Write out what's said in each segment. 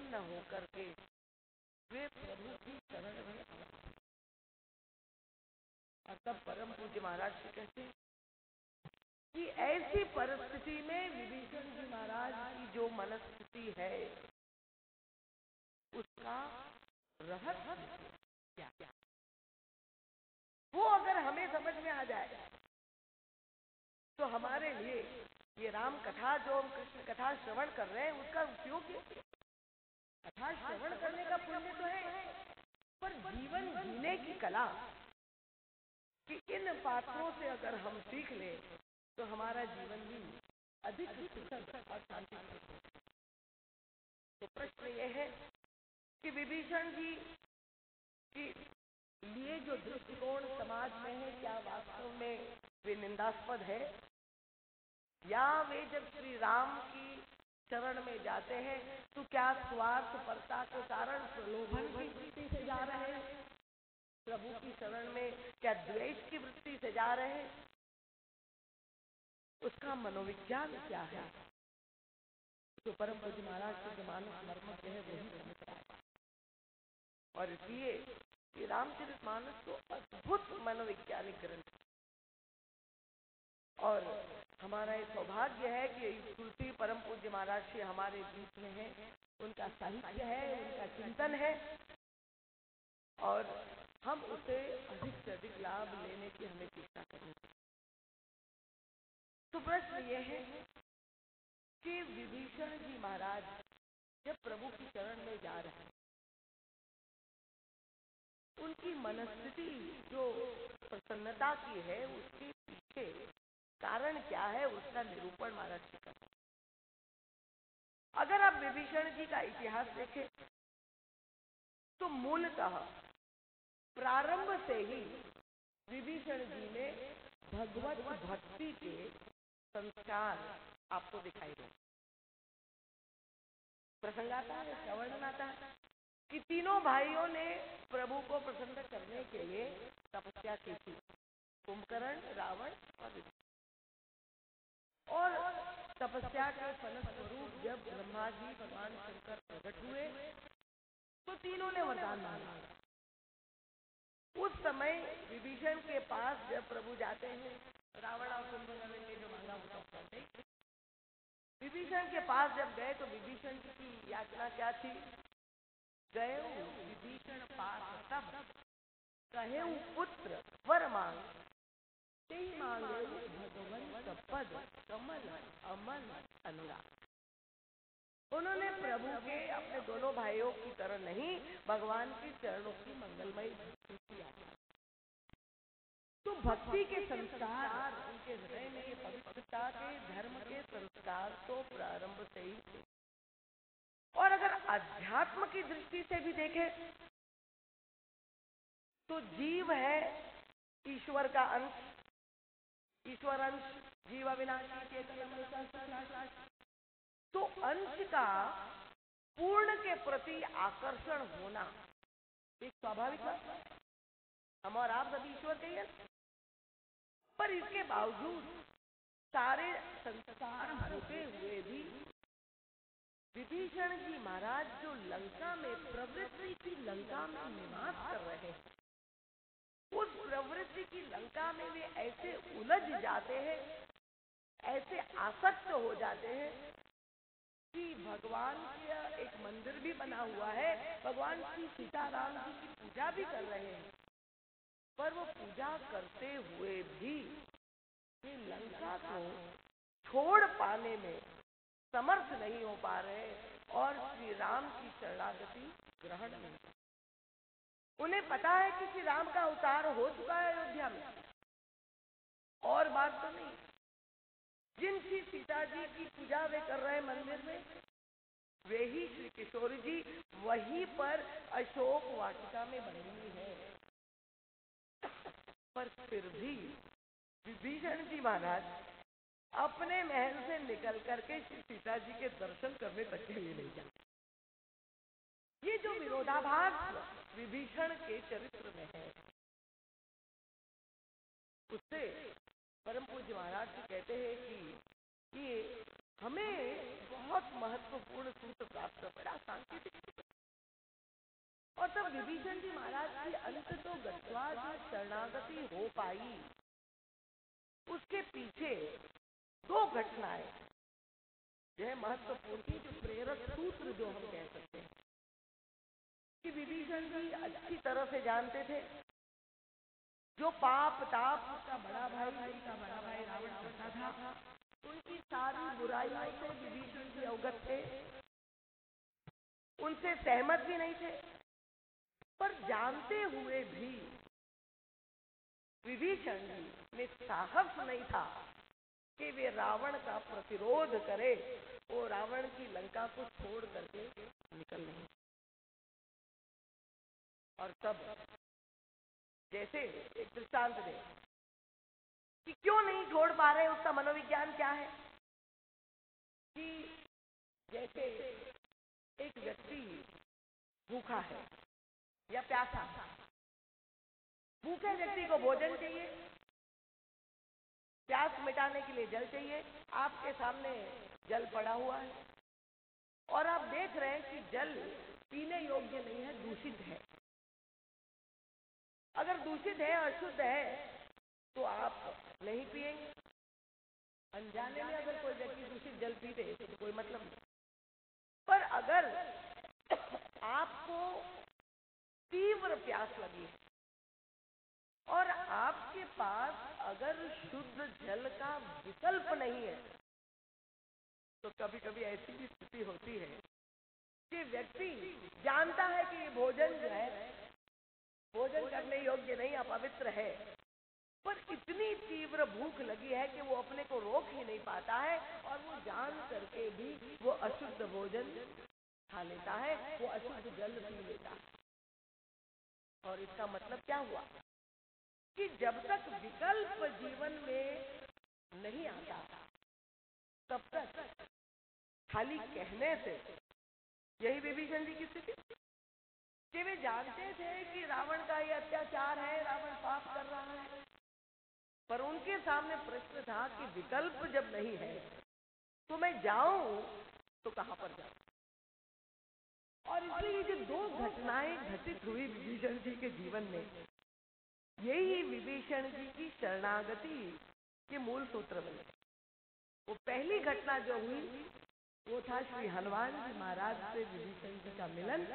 प्रसन्न होकर के वे प्रभु की शरण में आए। और तब परम पूज्य महाराज जी कहते हैं कि ऐसी परिस्थिति में विभीषण जी महाराज की जो मनस्थिति है उसका रहस्य क्या क्या, वो अगर हमें समझ में आ जाए तो हमारे लिए ये राम कथा जो हम कृष्ण कथा श्रवण कर रहे हैं उसका उपयोग क्या? कथा श्रवण करने का पुण्य तो है, पर जीवन जीने की कला कि इन पात्रों से अगर हम सीख ले तो हमारा जीवन भी अधिक सुखद और शांतिपूर्ण। तो प्रश्न यह है कि विभीषण जी के लिए जो दृष्टिकोण समाज में है क्या वास्तव में वे निंदास्पद है, या वे जब श्री राम की शरण में जाते हैं तो क्या स्वार्थपरता के कारण प्रलोभन की वृत्ति से जा रहे हैं, प्रभु की शरण में क्या द्वेष की वृत्ति से जा रहे हैं, उसका मनोविज्ञान क्या है, तो परम पूज्य महाराज के जमानत मर्मज्ञ है वही समझ पाएगा। और इसलिए ये रामचरितमानस तो अद्भुत मनोवैज्ञानिक ग्रंथ, और हमारा ये सौभाग्य है कि तुलसी परम पूज्य महाराज जी हमारे बीच में है, उनका साहित्य है, उनका चिंतन है, और हम उसे अधिक से अधिक लाभ लेने की हमें चेष्टा करनी चाहिए। तो प्रश्न यह है कि विभीषण जी महाराज जब प्रभु की शरण में जा रहे हैं, उनकी मनस्थिति जो प्रसन्नता की है उसके पीछे कारण क्या है, उसका निरूपण महाराज जी करते हैं। अगर आप विभीषण जी का इतिहास देखें तो मूलतः प्रारंभ से ही विभीषण जी में भगवत भक्ति के संस्कार आपको दिखाई दे। प्रसंग आता है, वर्णन आता है कि तीनों भाइयों ने प्रभु को प्रसन्न करने के लिए तपस्या की थी, कुंभकर्ण, रावण और विभीषण। और तपस्या के फलस्वरूप जब ब्रह्मा जी भगवान शंकर प्रकट हुए तो तीनों ने वरदान मांगा। उस समय विभीषण के पास जब प्रभु जाते हैं, रावण और कुंभकर्ण ने जो मांगा वो सब करते, विभीषण के पास जब गए तो विभीषण की याचना क्या थी, गए विभीषण पास सब कहे पुत्र वर मांग, मांगे भगवंत पद कमल अमल अनुराग। उन्होंने प्रभु के अपने दोनों भाइयों की तरह नहीं, भगवान की चरणों की मंगलमयी भक्ति की याचना। तो भक्ति के संस्कार उनके हृदय में, पवित्रता के धर्म के संस्कार तो प्रारंभ से ही थे। और अगर अध्यात्म की दृष्टि से भी देखें तो जीव है ईश्वर का अंश, ईश्वर अंश जीव अविनाशी चेतन। तो अंश का पूर्ण के प्रति आकर्षण होना एक स्वाभाविक बात है। हम और आप सभी ईश्वर के ही अंश, पर इसके बावजूद सारे संस्कार होते हुए भी विभीषण जी महाराज जो लंका में प्रवृत्ति की लंका में निवास कर रहे हैं, उस प्रवृत्ति की लंका में वे ऐसे उलझ जाते हैं, ऐसे आसक्त हो जाते हैं कि भगवान का एक मंदिर भी बना हुआ है, भगवान की सीताराम जी की पूजा भी कर रहे हैं, पर वो पूजा करते हुए भी लंका को छोड़ पाने में समर्थ नहीं हो पा रहे और श्री राम की शरणागति ग्रहण नहीं। उन्हें पता है कि श्री राम का अवतार हो चुका है अयोध्या में, और बात तो नहीं। जिन श्री सीता जी की पूजा वे कर रहे मंदिर में, वे ही श्री किशोर जी वहीं पर अशोक वाटिका में बनी हुई है। पर फिर भी विभीषण जी महाराज अपने महल से निकल करके श्री सीता जी के दर्शन करने तक के लिए नहीं जाते। ये जो विरोधाभास विभीषण के चरित्र में है, उससे परम पूज्य महाराज जी कहते हैं कि ये हमें बहुत महत्वपूर्ण सूत्र प्राप्त, बड़ा सांकेतिक विभीषण जी महाराज की अंत तो गत्वा जो शरणागति हो पाई, उसके पीछे दो घटनाएं यह महत्वपूर्ण थी, जो प्रेरक सूत्र जो हम कह सकते हैं कि विभीषण जी अच्छी तरह से जानते थे जो पाप ताप उसका बड़ा भाई रावण करता था, उनकी सारी बुराइयों से विभीषण जी अवगत थे, उनसे सहमत भी नहीं थे। पर जानते हुए भी विभीषण जी में साहस नहीं था कि वे रावण का प्रतिरोध करे, वो रावण की लंका को छोड़ करके निकल नहीं। और तब जैसे एक दृष्टांत दे कि क्यों नहीं छोड़ पा रहे, उसका मनोविज्ञान क्या है कि जैसे एक व्यक्ति भूखा है या प्यासा, भूखे व्यक्ति को भोजन चाहिए, प्यास मिटाने के लिए जल चाहिए। आपके सामने जल पड़ा हुआ है और आप देख रहे हैं कि जल पीने योग्य नहीं है, दूषित है। अगर दूषित है, अशुद्ध है, तो आप नहीं पिएंगे। अनजाने में अगर कोई व्यक्ति दूषित जल पीते तो कोई मतलब नहीं। पर अगर आपको तीव्र प्यास लगी और आपके पास अगर शुद्ध जल का विकल्प नहीं है, तो कभी कभी ऐसी भी स्थिति होती है कि व्यक्ति जानता है कि ये भोजन जो है भोजन करने योग्य नहीं, अपवित्र है, पर इतनी तीव्र भूख लगी है कि वो अपने को रोक ही नहीं पाता है और वो जान करके भी वो अशुद्ध भोजन खा लेता है, वो अशुद्ध जल पी लेता है। और इसका मतलब क्या हुआ कि जब तक विकल्प जीवन में नहीं आता, तब तक खाली कहने से, यही विभीषण जी की स्थिति कि वे जानते थे कि रावण का ये अत्याचार है, रावण पाप कर रहा है, पर उनके सामने प्रश्न था कि विकल्प जब नहीं है तो मैं जाऊं तो कहां पर जाऊं। और इसलिए जो दो घटनाएं घटित हुई विभीषण जी के जीवन में, यही विभीषण जी की शरणागति के मूल सूत्र बने। वो पहली घटना जो हुई वो था श्री हनुमान जी महाराज से विभीषण जी का मिलन,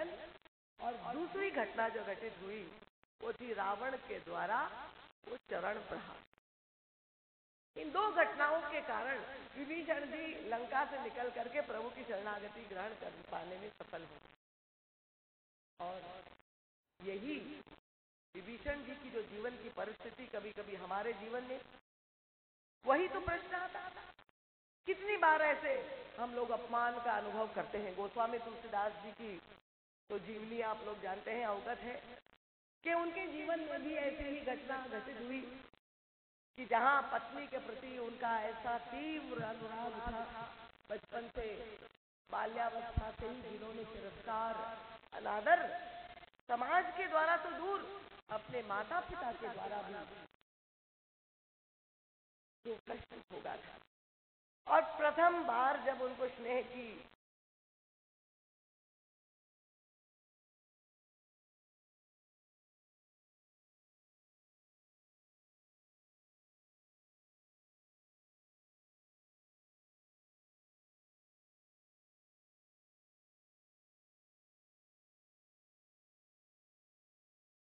और दूसरी घटना जो घटित हुई वो थी रावण के द्वारा वो चरण प्रहार। इन दो घटनाओं के कारण विभीषण जी लंका से निकल करके प्रभु की शरणागति ग्रहण कर पाने में सफल हो। और यही विभीषण जी की जो जीवन की परिस्थिति कभी कभी हमारे जीवन में, वही तो प्रश्न आता था। कितनी बार ऐसे हम लोग अपमान का अनुभव करते हैं। गोस्वामी तुलसीदास जी की तो जीवनी आप लोग जानते हैं, अवगत है कि उनके जीवन में भी ऐसी ही घटना घटित हुई कि जहां पत्नी के प्रति उनका ऐसा तीव्र अनुराग था, बचपन से बाल्यावस्था से ही जिन्होंने तिरस्कार, अनादर समाज के द्वारा तो दूर, अपने माता पिता के द्वारा भी जो कष्ट भोगा था। और प्रथम बार जब उनको स्नेह की